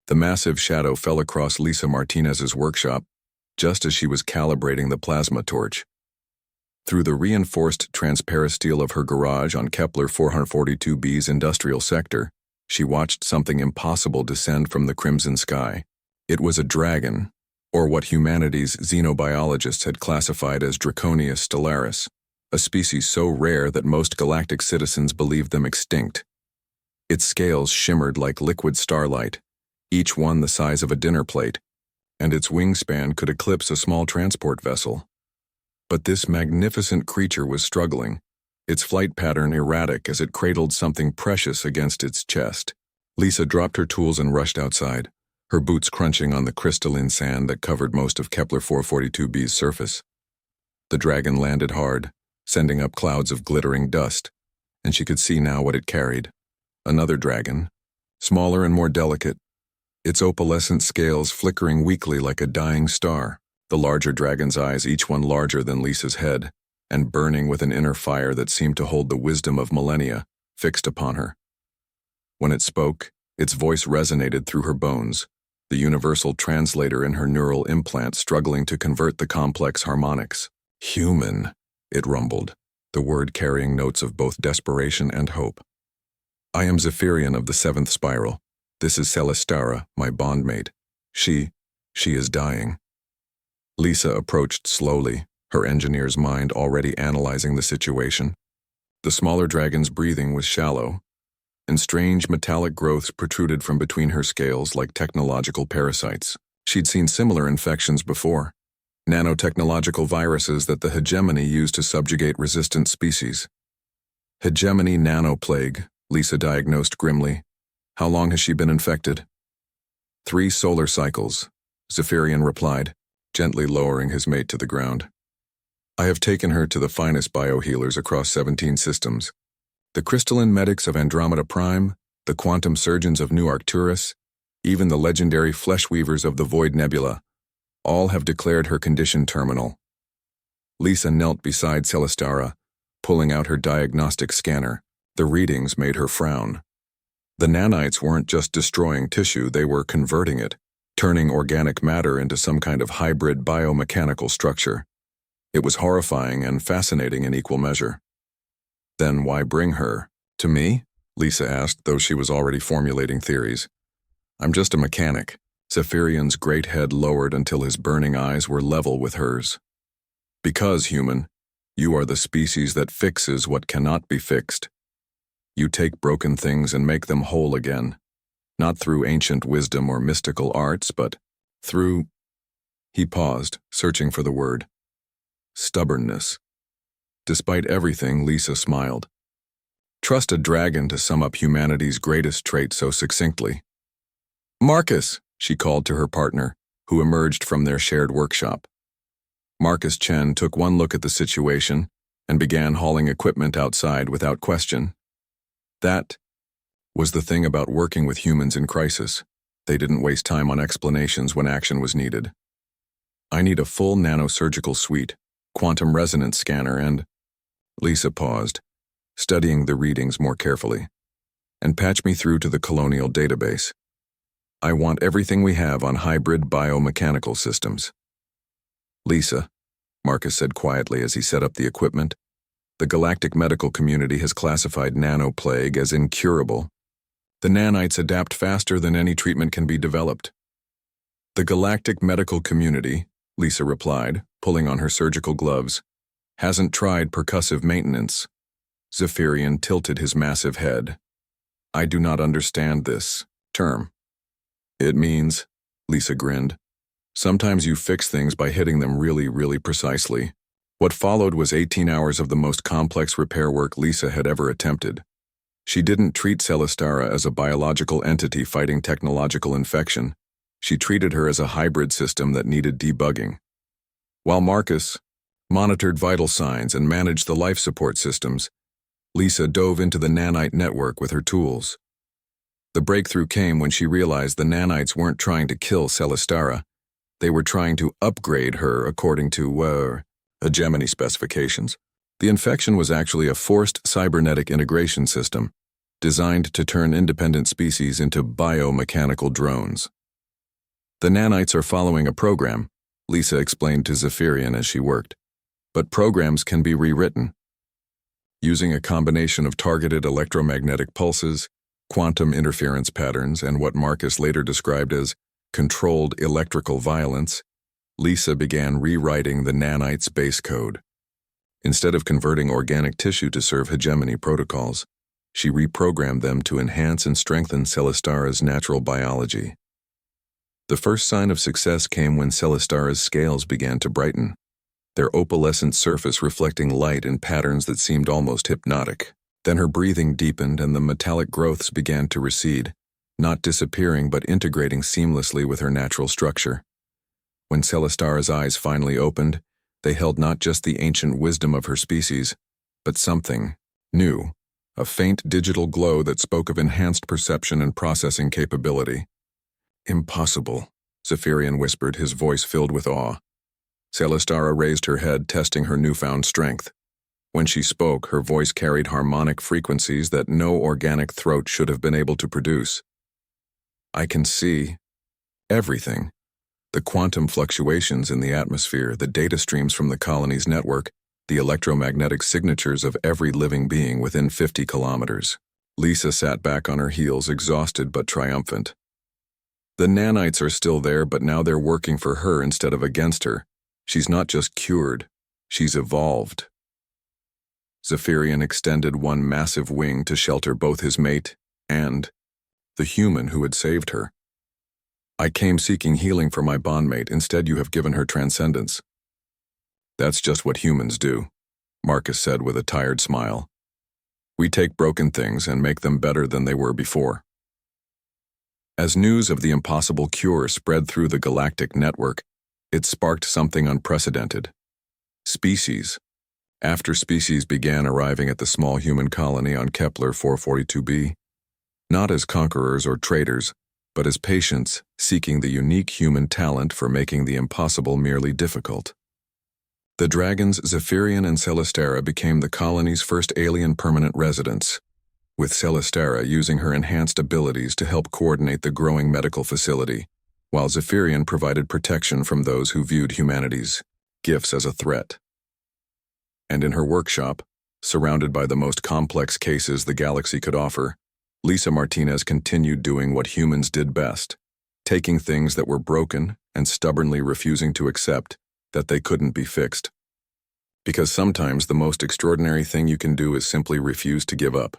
The massive shadow fell across Lisa Martinez's workshop, just as she was calibrating the plasma torch. Through the reinforced transparasteel of her garage on Kepler 442b's industrial sector, she watched something impossible descend from the crimson sky. It was a dragon, or what humanity's xenobiologists had classified as Draconia stellaris, a species so rare that most galactic citizens believed them extinct. Its scales shimmered like liquid starlight, each one the size of a dinner plate, and its wingspan could eclipse a small transport vessel. But this magnificent creature was struggling, its flight pattern erratic as it cradled something precious against its chest. Lisa dropped her tools and rushed outside, her boots crunching on the crystalline sand that covered most of Kepler 442b's surface. The dragon landed hard, sending up clouds of glittering dust, and she could see now what it carried. Another dragon, smaller and more delicate, its opalescent scales flickering weakly like a dying star. The larger dragon's eyes, each one larger than Lisa's head, and burning with an inner fire that seemed to hold the wisdom of millennia, fixed upon her. When it spoke, its voice resonated through her bones, the universal translator in her neural implant struggling to convert the complex harmonics. Human, it rumbled, the word carrying notes of both desperation and hope. I am Zephyrian of the seventh spiral. This is Celestara, my bondmate. She is dying. Lisa approached slowly, her engineer's mind already analyzing the situation. The smaller dragon's breathing was shallow, and strange metallic growths protruded from between her scales like technological parasites. She'd seen similar infections before, nanotechnological viruses that the hegemony used to subjugate resistant species. Hegemony nanoplague, Lisa diagnosed grimly. How long has she been infected? 3 solar cycles, Zephyrian replied, gently lowering his mate to the ground. I have taken her to the finest biohealers across 17 systems. The crystalline medics of Andromeda Prime, the quantum surgeons of New Arcturus, even the legendary flesh weavers of the Void Nebula, all have declared her condition terminal. Lisa knelt beside Celestara, pulling out her diagnostic scanner. The readings made her frown. The nanites weren't just destroying tissue, they were converting it, turning organic matter into some kind of hybrid biomechanical structure. It was horrifying and fascinating in equal measure. Then why bring her? To me? Lisa asked, though she was already formulating theories. I'm just a mechanic. Zephyrian's great head lowered until his burning eyes were level with hers. Because, human, you are the species that fixes what cannot be fixed. You take broken things and make them whole again. Not through ancient wisdom or mystical arts, but through... He paused, searching for the word. Stubbornness. Despite everything, Lisa smiled. Trust a dragon to sum up humanity's greatest trait so succinctly. Marcus, she called to her partner, who emerged from their shared workshop. Marcus Chen took one look at the situation and began hauling equipment outside without question. That was the thing about working with humans in crisis. They didn't waste time on explanations when action was needed. I need a full nanosurgical suite, quantum resonance scanner, and... Lisa paused, studying the readings more carefully. And patch me through to the colonial database. I want everything we have on hybrid biomechanical systems. Lisa, Marcus said quietly as he set up the equipment, the galactic medical community has classified nanoplague as incurable. The nanites adapt faster than any treatment can be developed. The galactic medical community, Lisa replied, pulling on her surgical gloves, hasn't tried percussive maintenance. Zephyrian tilted his massive head. I do not understand this term. It means, Lisa grinned, sometimes you fix things by hitting them really precisely. What followed was 18 hours of the most complex repair work Lisa had ever attempted. She didn't treat Celestara as a biological entity fighting technological infection. She treated her as a hybrid system that needed debugging. While Marcus monitored vital signs and managed the life support systems, Lisa dove into the nanite network with her tools. The breakthrough came when she realized the nanites weren't trying to kill Celestara. They were trying to upgrade her according to, hegemony specifications. The infection was actually a forced cybernetic integration system, designed to turn independent species into biomechanical drones. The nanites are following a program, Lisa explained to Zephyrian as she worked. But programs can be rewritten. Using a combination of targeted electromagnetic pulses, quantum interference patterns, and what Marcus later described as controlled electrical violence, Lisa began rewriting the nanites' base code. Instead of converting organic tissue to serve hegemony protocols, she reprogrammed them to enhance and strengthen Celestara's natural biology. The first sign of success came when Celestara's scales began to brighten, their opalescent surface reflecting light in patterns that seemed almost hypnotic. Then her breathing deepened and the metallic growths began to recede, not disappearing but integrating seamlessly with her natural structure. When Celestara's eyes finally opened, they held not just the ancient wisdom of her species, but something new, a faint digital glow that spoke of enhanced perception and processing capability. "Impossible," Zephyrian whispered, his voice filled with awe. Celestara raised her head, testing her newfound strength. When she spoke, her voice carried harmonic frequencies that no organic throat should have been able to produce. "I can see everything. The quantum fluctuations in the atmosphere, the data streams from the colony's network, the electromagnetic signatures of every living being within 50 kilometers. Lisa sat back on her heels, exhausted but triumphant. The nanites are still there, but now they're working for her instead of against her. She's not just cured, she's evolved. Zephyrian extended one massive wing to shelter both his mate and the human who had saved her. "I came seeking healing for my bondmate, instead you have given her transcendence." "That's just what humans do," Marcus said with a tired smile. "We take broken things and make them better than they were before." As news of the impossible cure spread through the galactic network, it sparked something unprecedented. Species after species began arriving at the small human colony on Kepler 442b, not as conquerors or traitors, but as patients seeking the unique human talent for making the impossible merely difficult. The dragons Zephyrian and Celestara became the colony's first alien permanent residents, with Celestara using her enhanced abilities to help coordinate the growing medical facility, while Zephyrian provided protection from those who viewed humanity's gifts as a threat. And in her workshop, surrounded by the most complex cases the galaxy could offer, Lisa Martinez continued doing what humans did best, taking things that were broken and stubbornly refusing to accept that they couldn't be fixed. Because sometimes the most extraordinary thing you can do is simply refuse to give up.